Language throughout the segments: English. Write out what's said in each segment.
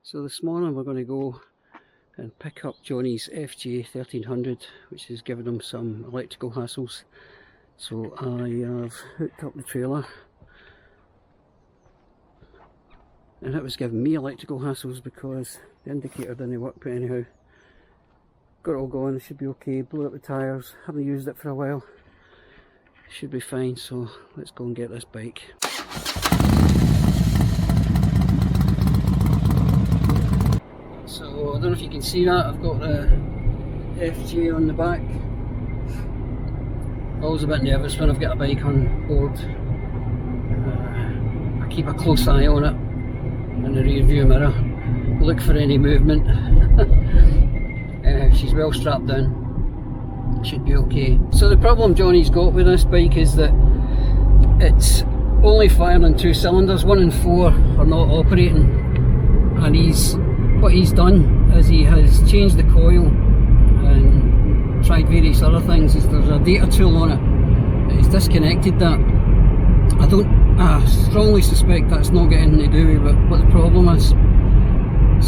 So this morning we're going to go and pick up Johnny's FJ1300, which has given him some electrical hassles. So I have hooked up the trailer, and it was giving me electrical hassles because the indicator didn't work, but anyhow, got it all going, should be okay. Blew up the tyres, haven't used it for a while, should be fine. So let's go and get this bike. So I don't know if you can see that, I've got the FJ on the back. Always a bit nervous when I've got a bike on board. I keep a close eye on it in the rear view mirror, look for any movement. She's well strapped in, should be okay. So the problem Johnny's got with this bike is that it's only firing on 2 cylinders, 1 and 4 are not operating, and what he's done is he has changed the coil and tried various other things. There's a data tool on it, he's disconnected that. I strongly suspect that's not got anything to do with what the problem is.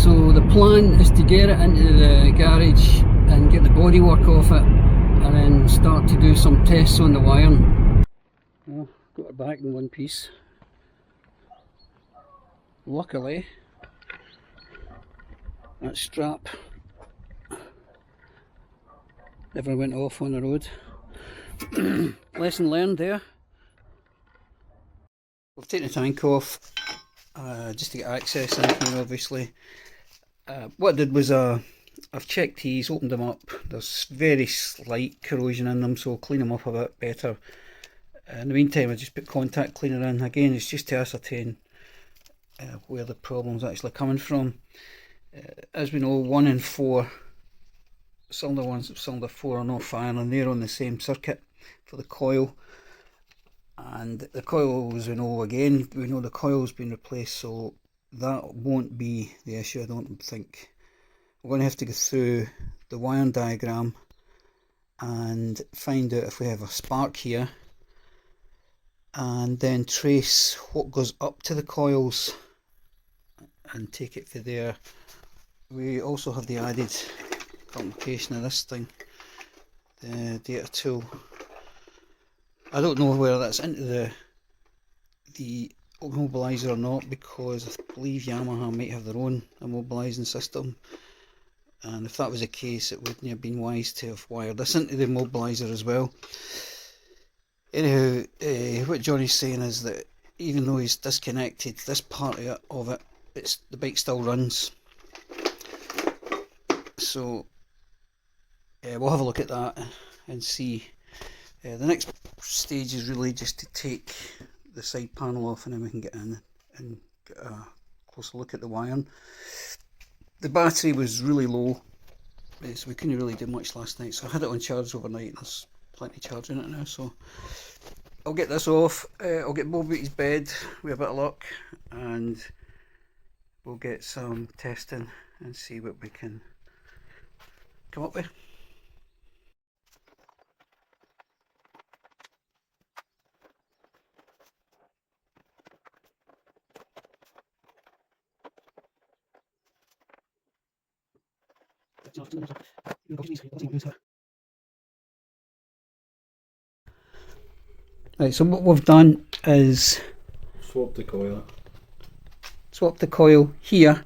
So the plan is to get it into the garage and get the bodywork off it, and then start to do some tests on the wiring. Well, got it back in one piece. Luckily, that strap never went off on the road. Lesson learned there. We've taken the tank off just to get access in here, obviously. What I did was I've checked these, opened them up. There's very slight corrosion in them, so I'll clean them up a bit better. In the meantime, I just put contact cleaner in. Again, it's just to ascertain where the problem's actually coming from. As we know, 1 and 4, cylinder 1 and cylinder 4 are not firing, and they're on the same circuit for the coil. And the coil, as we know, again, we know the coil's been replaced, so that won't be the issue, I don't think. We're going to have to go through the wiring diagram and find out if we have a spark here, and then trace what goes up to the coils and take it from there. We also have the added complication of this thing, the data tool. I don't know whether that's into the immobiliser or not, because I believe Yamaha might have their own immobilising system, and if that was the case, it wouldn't have been wise to have wired this into the immobiliser as well. Anyhow, what Johnny's saying is that even though he's disconnected this part of it, the bike still runs. So we'll have a look at that and see. The next stage is really just to take the side panel off, and then we can get in and get a closer look at the wiring. The battery was really low, so we couldn't really do much last night, so I had it on charge overnight. There's plenty of charge in it now, so I'll get this off. I'll get Bob out his bed with a bit of luck, and we'll get some testing and see what we can come up with. Right, so what we've done is swap the coil here,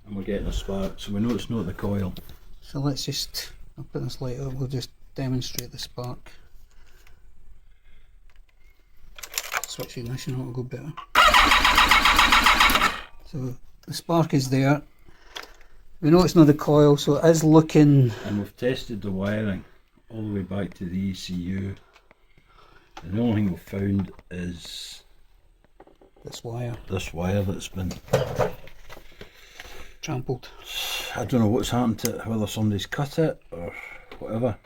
and we're getting a spark, so we know it's not the coil. So let's just, I'll put this light up, we'll just demonstrate the spark. Switch ignition on, it'll go better. So the spark is there. We know it's not the coil, so it is looking... And we've tested the wiring all the way back to the ECU, and the only thing we've found is this wire that's been trampled. I don't know what's happened to it, whether somebody's cut it or whatever.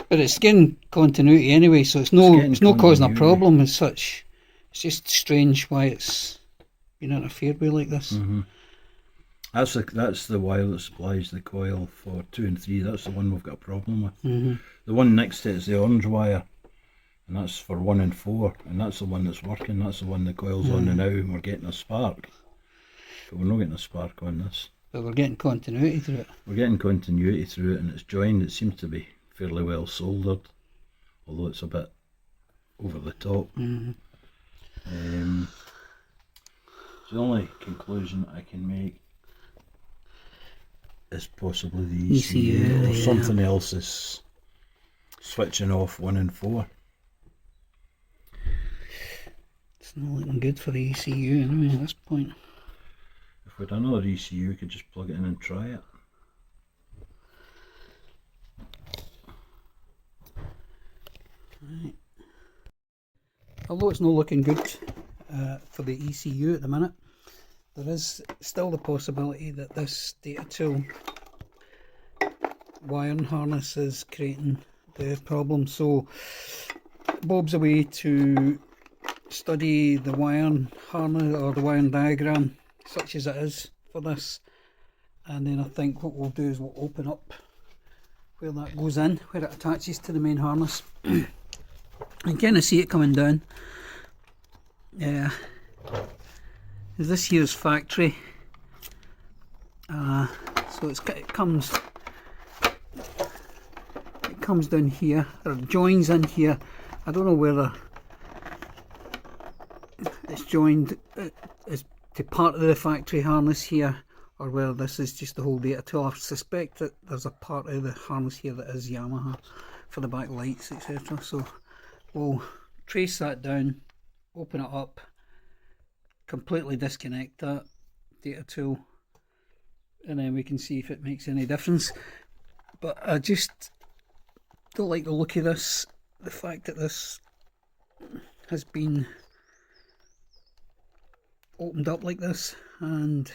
But it's getting continuity anyway, so it's no causing a problem as such. It's just strange why it's been interfered with like this. That's the wire that supplies the coil for 2 and 3. That's the one we've got a problem with. The one next to it is the orange wire, and that's for 1 and 4, and that's the one that's working. That's the one the coil's on now, and we're getting a spark. but we're not getting a spark on this. But we're getting continuity through it. We're getting continuity through it, and it's joined. It seems to be fairly well soldered, although it's a bit over the top. So the only conclusion I can make is possibly the ECU, or something else is switching off 1 and 4. It's not looking good for the ECU anyway at this point. If we had another ECU, we could just plug it in and try it. Right. Although it's not looking good for the ECU at the minute, there is still the possibility that this data tool wiring harness is creating the problem. So Bob's away to study the wiring harness, or the wiring diagram such as it is for this, and then I think what we'll do is we'll open up where that goes in, where it attaches to the main harness. You can kind of see it coming down. Yeah, this here's factory, so it comes down here, or joins in here. I don't know whether it's joined as to part of the factory harness here, or whether this is just the whole data tool. I suspect that there's a part of the harness here that is Yamaha for the back lights, etc. So we'll trace that down, open it up, completely disconnect that data tool, and then we can see if it makes any difference. But I just don't like the look of this, the fact that this has been opened up like this, and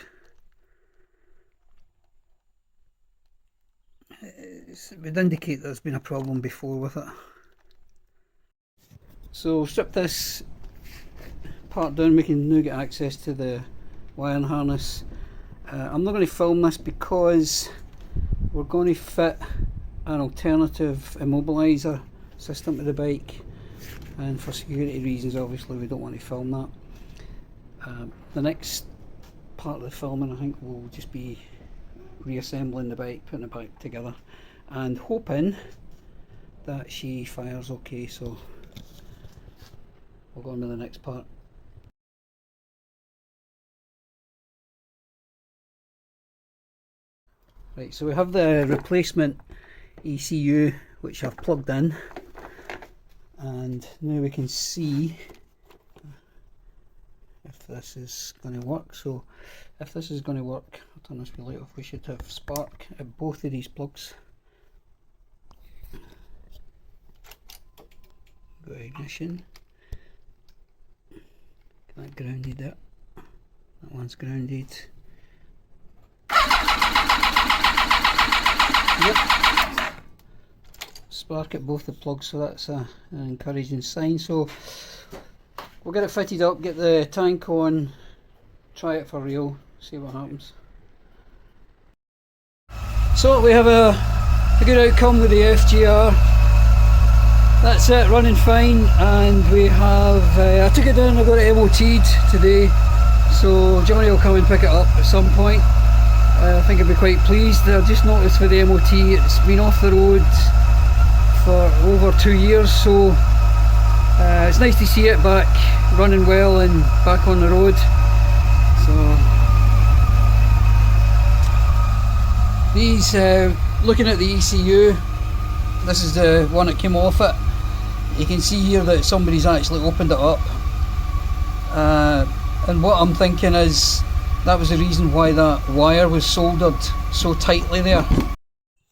it would indicate there's been a problem before with it. So strip this part down, we can now get access to the wiring harness. I'm not going to film this because we're going to fit an alternative immobiliser system to the bike, and for security reasons obviously we don't want to film that. The next part of the filming I think will just be reassembling the bike, putting it back together, and hoping that she fires okay. So we'll go on to the next part. Right, so we have the replacement ECU which I've plugged in, and now we can see if this is going to work. So if this is going to work, I'll turn this light off. We should have spark at both of these plugs. Go ignition. Get that grounded up. That one's grounded. Yep. Spark at both the plugs, so that's an encouraging sign. So we'll get it fitted up, get the tank on, try it for real, see what happens. So we have a good outcome with the FJR. That's it, running fine, and we have, I took it down, I got it MOT'd today, so Johnny will come and pick it up at some point. I think he'll be quite pleased. I just noticed with the MOT it's been off the road for over 2 years, so it's nice to see it back running well and back on the road. So these, looking at the ECU, this is the one that came off it. You can see here that somebody's actually opened it up, and what I'm thinking is that was the reason why that wire was soldered so tightly there.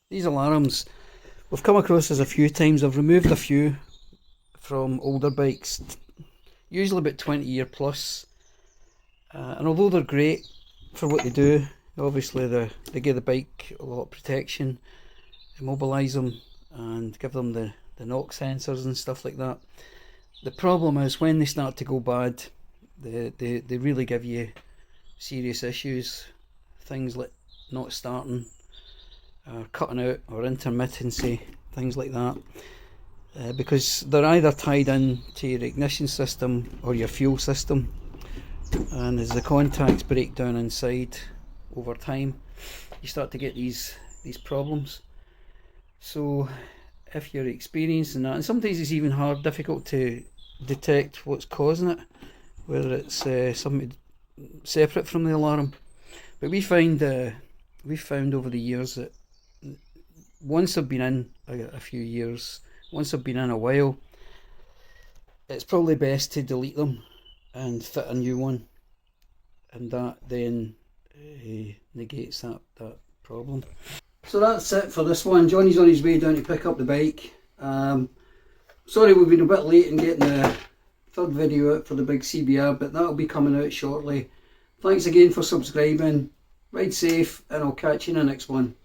These alarms we've come across this a few times. I've removed a few from older bikes, usually about 20-year plus, and although they're great for what they do, obviously they give the bike a lot of protection, immobilise them and give them the knock sensors and stuff like that. The problem is when they start to go bad, they really give you serious issues, things like not starting, cutting out, or intermittency, things like that, because they're either tied in to your ignition system or your fuel system. and as the contacts break down inside over time, you start to get these problems. So if you're experiencing that, and sometimes it's even difficult to detect what's causing it, whether it's something separate from the alarm. But we found over the years that once I've been in a few years, once I've been in a while, it's probably best to delete them and fit a new one, and that then negates that problem. So that's it for this one. Johnny's on his way down to pick up the bike. Sorry we've been a bit late in getting the third video out for the big CBR, but that'll be coming out shortly. Thanks again for subscribing. Ride safe, and I'll catch you in the next one.